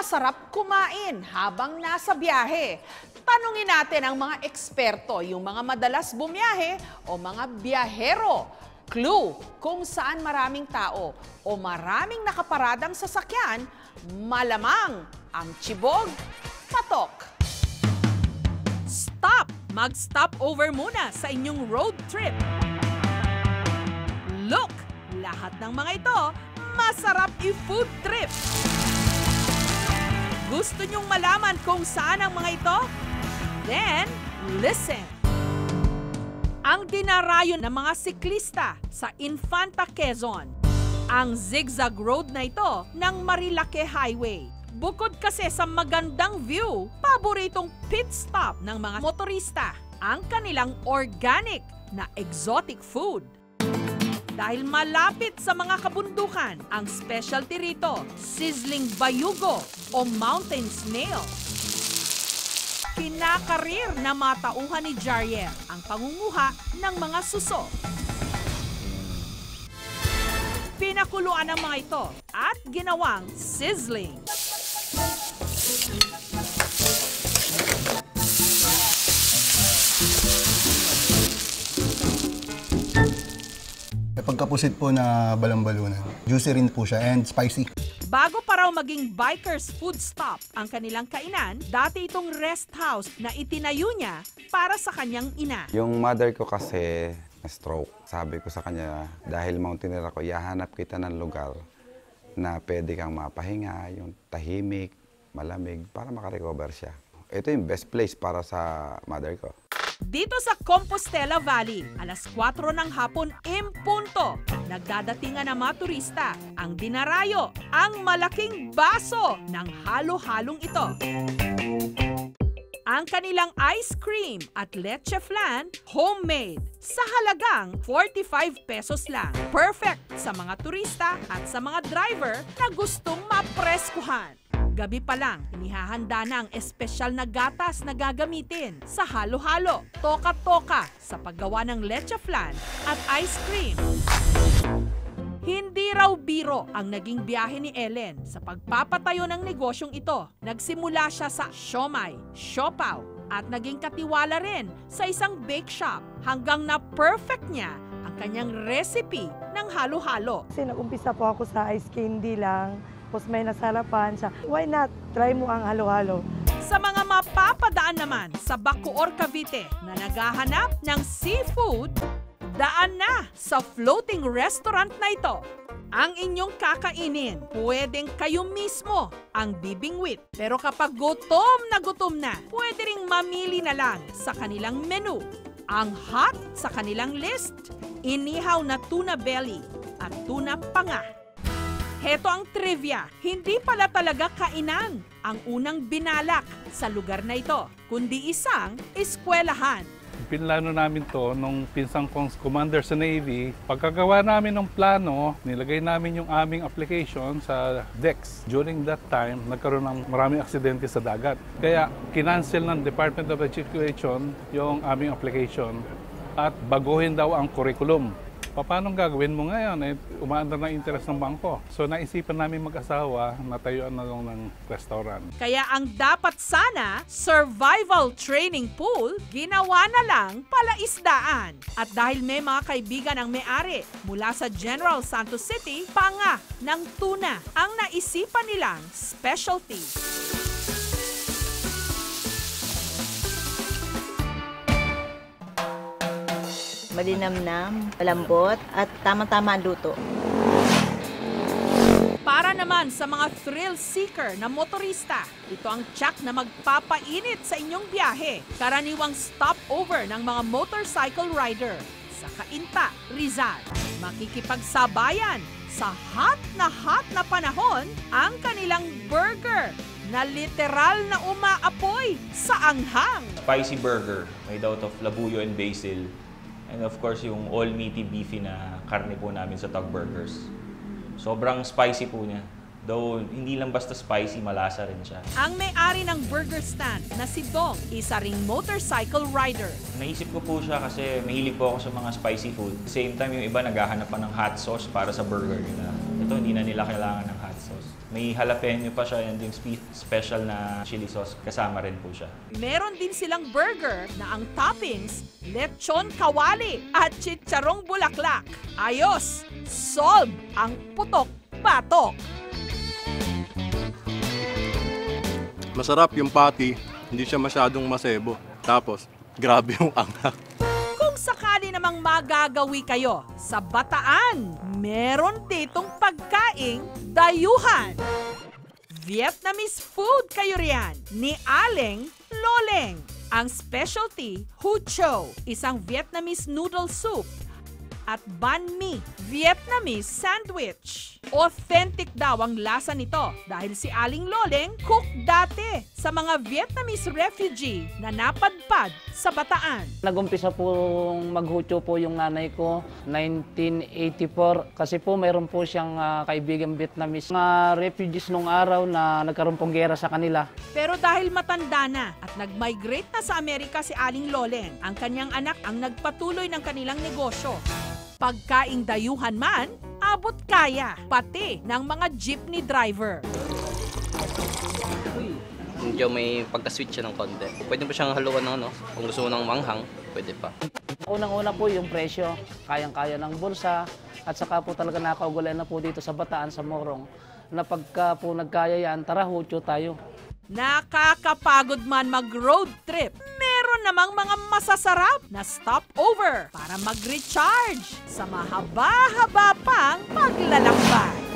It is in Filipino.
masarap kumain habang nasa biyahe? Tanungin natin ang mga eksperto, yung mga madalas bumiyahe o mga biyahero. Clue kung saan maraming tao o maraming nakaparadang sasakyan, malamang ang Chibog Patok. Stop! Mag-stop over muna sa inyong road trip. Look! Lahat ng mga ito, masarap i-food trip. Gusto nyong malaman kung saan ang mga ito? Then, listen. Ang dinarayo ng mga siklista sa Infanta, Quezon. Ang zigzag road na ito ng Marilake Highway. Bukod kasi sa magandang view, paboritong pit stop ng mga motorista ang kanilang organic na exotic food. Dahil malapit sa mga kabundukan, ang specialty rito, sizzling bayugo o mountain snail. Kinakarir na matauhan ni Jariel ang pangunguha ng mga suso. Pinakuluan ang mga ito at ginawang sizzling. Pagkapusit po na balambalunan. Juicy rin po siya and spicy. Bago pa raw maging biker's food stop ang kanilang kainan, dati itong rest house na itinayo niya para sa kanyang ina. Yung mother ko kasi na-stroke. Sabi ko sa kanya, dahil mountaineer ako, ihahanap kita ng lugar na pwede kang mapahinga, yung tahimik, malamig, para makarecover siya. Ito yung best place para sa mother ko. Dito sa Compostela Valley, alas 4 ng hapon impunto, nagdadatingan ng mga turista. Ang dinarayo, ang malaking baso ng halo-halong ito. Ang kanilang ice cream at leche flan, homemade, sa halagang 45 pesos lang. Perfect sa mga turista at sa mga driver na gustong mapreskuhan. Gabi pa lang, inihahanda na ang espesyal na gatas na gagamitin sa halo-halo, toka-toka sa paggawa ng leche flan at ice cream. Hindi raw biro ang naging biyahe ni Ellen sa pagpapatayo ng negosyong ito. Nagsimula siya sa siomai, siopaw at naging katiwala rin sa isang bake shop hanggang na perfect niya ang kanyang recipe ng halo-halo. Kasi nag-umpisa po ako sa ice candy lang. Tapos may nasarapan siya. Why not? Try mo ang halo-halo. Sa mga mapapadaan naman sa Bacoor, Cavite na naghahanap ng seafood, daan na sa floating restaurant na ito. Ang inyong kakainin, pwedeng kayo mismo ang bibingwit. Pero kapag gutom na, pwede ring mamili na lang sa kanilang menu. Ang hot sa kanilang list, inihaw na tuna belly at tuna panga. Heto ang trivia, hindi pala talaga kainan ang unang binalak sa lugar na ito, kundi isang eskwelahan. Pinlano namin to nung pinsang kong commander sa Navy. Pagkagawa namin ng plano, nilagay namin yung aming application sa DEX. During that time, nagkaroon ng maraming aksidente sa dagat. Kaya kinancel ng Department of Education yung aming application at baguhin daw ang curriculum. Paano gagawin mo ngayon? Umaandar ng interest ng bangko. So naisipan namin mag-asawa na tayuan na lang ng restaurant. Kaya ang dapat sana, survival training pool, ginawa na lang palaisdaan. At dahil may mga kaibigan ang may-ari mula sa General Santos City, panga ng tuna ang naisipan nilang specialty. Malinamnam, malambot, at tamang-tama ang luto. Para naman sa mga thrill seeker na motorista, ito ang tsak na magpapainit sa inyong biyahe. Karaniwang stopover ng mga motorcycle rider sa Cainta, Rizal. Makikipagsabayan sa hot na panahon ang kanilang burger na literal na umaapoy sa anghang. Spicy burger made out of labuyo and basil. And of course, yung all meaty beefy na karne po namin sa Tug Burgers. Sobrang spicy po niya. Though hindi lang basta spicy, malasa rin siya. Ang may-ari ng burger stand na si Dong, isa ring motorcycle rider. Naisip ko po siya kasi mahilig po ako sa mga spicy food. Same time, yung iba naghahanap pa ng hot sauce para sa burger nila. Ito, hindi na nila kailangan ng hot sauce. sauce. May jalapeno pa siya and yung special na chili sauce kasama rin po siya. Meron din silang burger na ang toppings, lechon kawali at chicharong bulaklak. Ayos! Solve ang putok-batok! Masarap yung patty, hindi siya masyadong masebo. Tapos, grabe yung anghang. Kung sakali namang magagawi kayo sa Bataan, meron ditong pagkaing dayuhan. Vietnamese food kayo riyan ni Aling Loleng. Ang specialty, Hu Cho, isang Vietnamese noodle soup. At banh mi, Vietnamese sandwich. Authentic daw ang lasa nito dahil si Aling Loleng cook dati sa mga Vietnamese refugee na napadpad sa Bataan. Nag-umpisa pong maghucho po yung nanay ko 1984 kasi po mayroon po siyang kaibigang Vietnamese. Mga refugees nung araw na nagkaroon pong gera sa kanila. Pero dahil matanda na at nag-migrate na sa Amerika si Aling Loleng, ang kanyang anak ang nagpatuloy ng kanilang negosyo. Pagkaing dayuhan man, abot kaya, pati ng mga jeepney driver. Medyo may pagka-sweet siya ng konti. Pwede po siyang haluan ng kung gusto mo ng manghang, pwede pa. Unang-una po yung presyo, kayang-kaya ng bulsa at saka po talaga nakaugulan na po dito sa Bataan, sa Morong, na pagka po nagkaya yan, tara hucho tayo. Nakakapagod man mag-road trip, meron namang mga masasarap na stopover para mag-recharge sa mahaba-haba pang paglalakbay.